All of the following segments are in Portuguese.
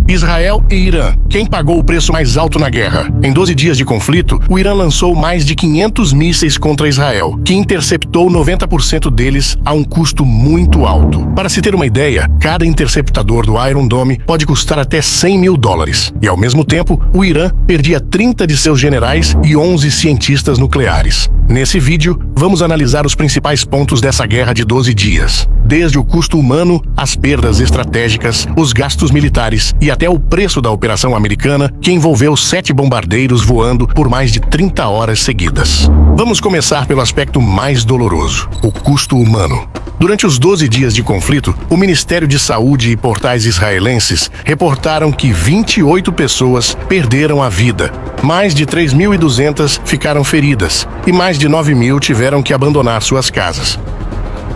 Israel e Irã. Quem pagou o preço mais alto na guerra? Em 12 dias de conflito, o Irã lançou mais de 500 mísseis contra Israel, que interceptou 90% deles a um custo muito alto. Para se ter uma ideia, cada interceptador do Iron Dome pode custar até $100 mil. E ao mesmo tempo, o Irã perdia 30 de seus generais e 11 cientistas nucleares. Nesse vídeo, vamos analisar os principais pontos dessa guerra de 12 dias. Desde o custo humano, as perdas estratégicas, os gastos militares e até o preço da operação americana, que envolveu 7 bombardeiros voando por mais de 30 horas seguidas. Vamos começar pelo aspecto mais doloroso: o custo humano. Durante os 12 dias de conflito, o Ministério de Saúde e portais israelenses reportaram que 28 pessoas perderam a vida. Mais de 3.200 ficaram feridas e mais de 9.000 tiveram que abandonar suas casas.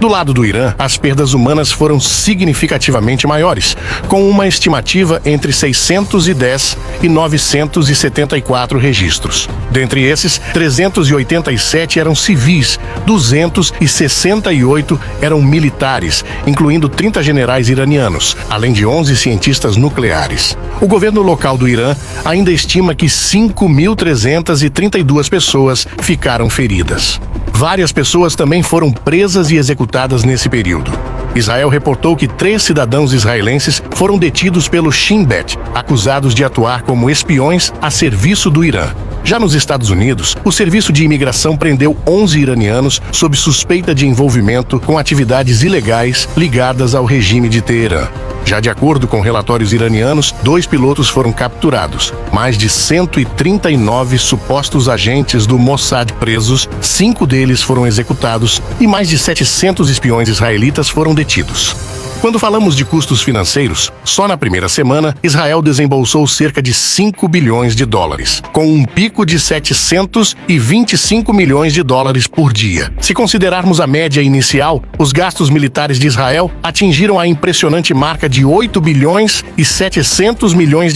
Do lado do Irã, as perdas humanas foram significativamente maiores, com uma estimativa entre 610 e 974 registros. Dentre esses, 387 eram civis, 268 eram militares, incluindo 30 generais iranianos, além de 11 cientistas nucleares. O governo local do Irã ainda estima que 5.332 pessoas ficaram feridas. Várias pessoas também foram presas e executadas nesse período. Israel reportou que 3 cidadãos israelenses foram detidos pelo Shin Bet, acusados de atuar como espiões a serviço do Irã. Já nos Estados Unidos, o Serviço de Imigração prendeu 11 iranianos sob suspeita de envolvimento com atividades ilegais ligadas ao regime de Teherã. Já de acordo com relatórios iranianos, 2 pilotos foram capturados, mais de 139 supostos agentes do Mossad presos, 5 deles foram executados e mais de 700 espiões israelitas foram detidos. Quando falamos de custos financeiros, só na primeira semana, Israel desembolsou cerca de $5 bilhões, com um pico de $725 milhões por dia. Se considerarmos a média inicial, os gastos militares de Israel atingiram a impressionante marca de $8 bilhões e 700 milhões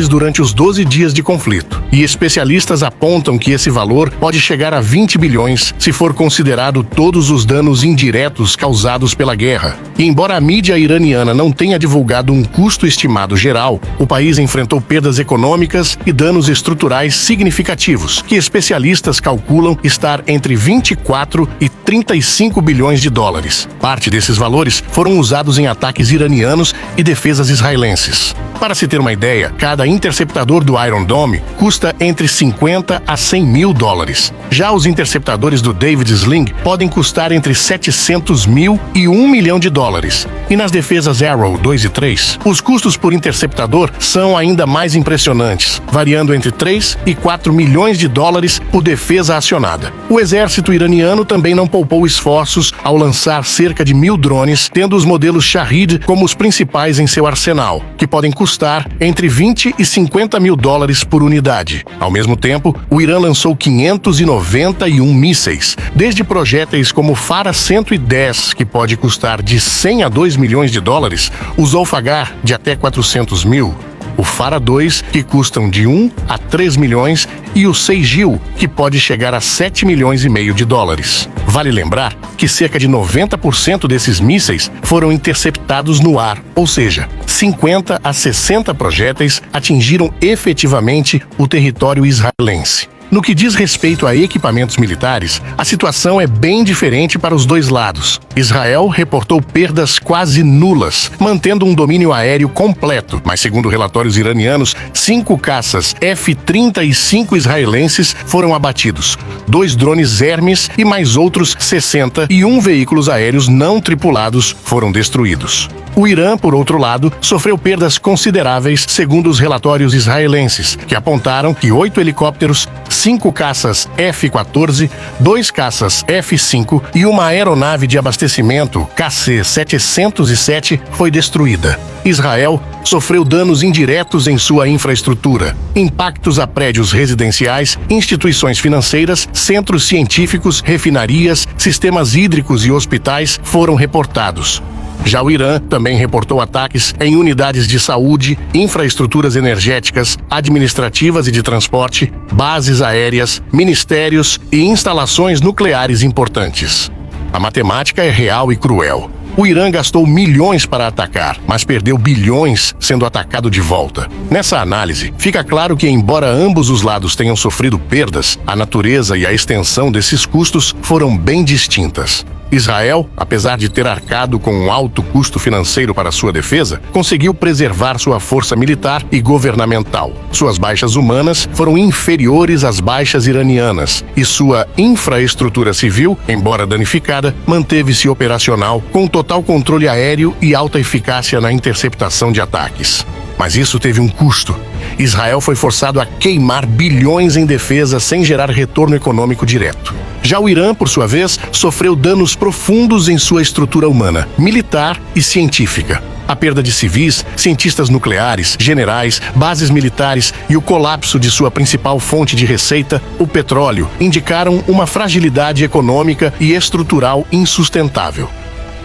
durante os 12 dias de conflito. E especialistas apontam que esse valor pode chegar a 20 bilhões se for considerado todos os danos indiretos causados pela guerra. E embora a mídia iraniana não tenha divulgado um custo estimado geral, o país enfrentou perdas econômicas e danos estruturais significativos, que especialistas calculam estar entre 24 e 35 bilhões de dólares. Parte desses valores foram usados em ataques iranianos e defesas israelenses. Para se ter uma ideia, cada interceptador do Iron Dome custa entre 50 a 100 mil dólares. Já os interceptadores do David Sling podem custar entre 700 mil e 1 milhão de dólares. E nas defesas Arrow 2 e 3, os custos por interceptador são ainda mais impressionantes, variando entre 3 e 4 milhões de dólares por defesa acionada. O exército iraniano também não poupou esforços ao lançar cerca de 1.000 drones, tendo os modelos Shahed como os principais em seu arsenal, que podem custar entre 20 e 50 mil dólares por unidade. Ao mesmo tempo, o Irã lançou 591 mísseis, desde projéteis como o Farah 110, que pode custar de 100 a 2 milhões de dólares, o Zolfaghar, de até 400 mil, o Farah 2, que custam de 1 a 3 milhões, e o Seijil, que pode chegar a 7 milhões e meio de dólares. Vale lembrar que cerca de 90% desses mísseis foram interceptados no ar, ou seja, 50 a 60 projéteis atingiram efetivamente o território israelense. No que diz respeito a equipamentos militares, a situação é bem diferente para os dois lados. Israel reportou perdas quase nulas, mantendo um domínio aéreo completo, mas segundo relatórios iranianos, 5 caças F-35 israelenses foram abatidos, 2 drones Hermes e mais outros 61 veículos aéreos não tripulados foram destruídos. O Irã, por outro lado, sofreu perdas consideráveis, segundo os relatórios israelenses, que apontaram que 8 helicópteros, 5 caças F-14, 2 caças F-5 e uma aeronave de abastecimento KC-707 foi destruída. Israel sofreu danos indiretos em sua infraestrutura. Impactos a prédios residenciais, instituições financeiras, centros científicos, refinarias, sistemas hídricos e hospitais foram reportados. Já o Irã também reportou ataques em unidades de saúde, infraestruturas energéticas, administrativas e de transporte, bases aéreas, ministérios e instalações nucleares importantes. A matemática é real e cruel. O Irã gastou milhões para atacar, mas perdeu bilhões sendo atacado de volta. Nessa análise, fica claro que, embora ambos os lados tenham sofrido perdas, a natureza e a extensão desses custos foram bem distintas. Israel, apesar de ter arcado com um alto custo financeiro para sua defesa, conseguiu preservar sua força militar e governamental. Suas baixas humanas foram inferiores às baixas iranianas, e sua infraestrutura civil, embora danificada, manteve-se operacional com total controle aéreo e alta eficácia na interceptação de ataques. Mas isso teve um custo. Israel foi forçado a queimar bilhões em defesa sem gerar retorno econômico direto. Já o Irã, por sua vez, sofreu danos profundos em sua estrutura humana, militar e científica. A perda de civis, cientistas nucleares, generais, bases militares e o colapso de sua principal fonte de receita, o petróleo, indicaram uma fragilidade econômica e estrutural insustentável.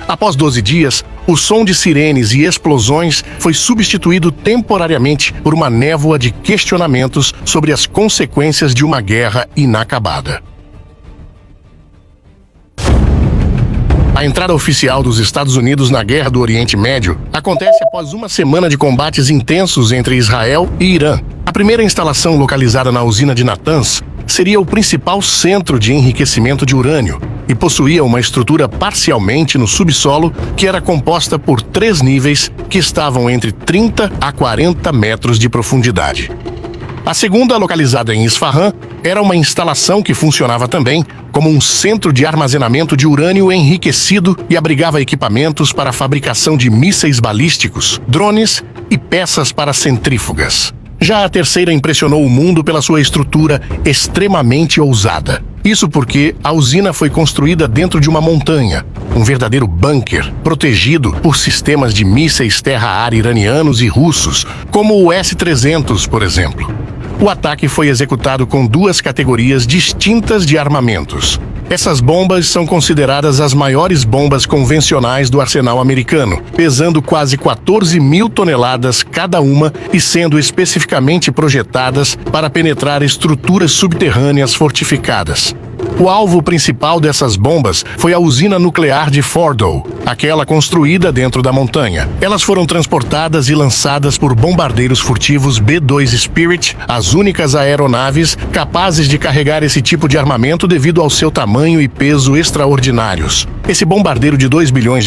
Após 12 dias, o som de sirenes e explosões foi substituído temporariamente por uma névoa de questionamentos sobre as consequências de uma guerra inacabada. A entrada oficial dos Estados Unidos na Guerra do Oriente Médio acontece após uma semana de combates intensos entre Israel e Irã. A primeira instalação, localizada na usina de Natanz, seria o principal centro de enriquecimento de urânio e possuía uma estrutura parcialmente no subsolo que era composta por 3 níveis que estavam entre 30 a 40 metros de profundidade. A segunda, localizada em Isfahan, era uma instalação que funcionava também como um centro de armazenamento de urânio enriquecido e abrigava equipamentos para a fabricação de mísseis balísticos, drones e peças para centrífugas. Já a terceira impressionou o mundo pela sua estrutura extremamente ousada. Isso porque a usina foi construída dentro de uma montanha, um verdadeiro bunker, protegido por sistemas de mísseis terra-ar iranianos e russos, como o S-300, por exemplo. O ataque foi executado com 2 categorias distintas de armamentos. Essas bombas são consideradas as maiores bombas convencionais do arsenal americano, pesando quase 14 mil toneladas cada uma e sendo especificamente projetadas para penetrar estruturas subterrâneas fortificadas. O alvo principal dessas bombas foi a usina nuclear de Fordow, aquela construída dentro da montanha. Elas foram transportadas e lançadas por bombardeiros furtivos B-2 Spirit, as únicas aeronaves capazes de carregar esse tipo de armamento devido ao seu tamanho e peso extraordinários. Esse bombardeiro de $2 bilhões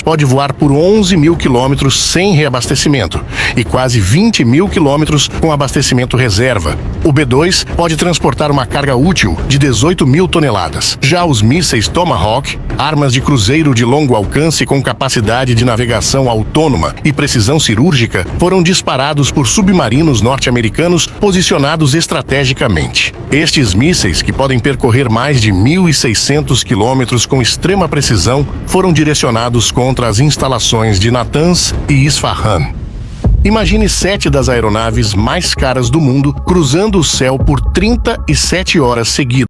pode voar por 11 mil quilômetros sem reabastecimento e quase 20 mil quilômetros com abastecimento reserva. O B-2 pode transportar uma carga útil de 18 mil toneladas. Já os mísseis Tomahawk, armas de cruzeiro de longo alcance com capacidade de navegação autônoma e precisão cirúrgica, foram disparados por submarinos norte-americanos posicionados estrategicamente. Estes mísseis, que podem percorrer mais de 1.600 quilômetros com extrema precisão, foram direcionados contra as instalações de Natanz e Isfahan. Imagine 7 das aeronaves mais caras do mundo cruzando o céu por 37 horas seguidas.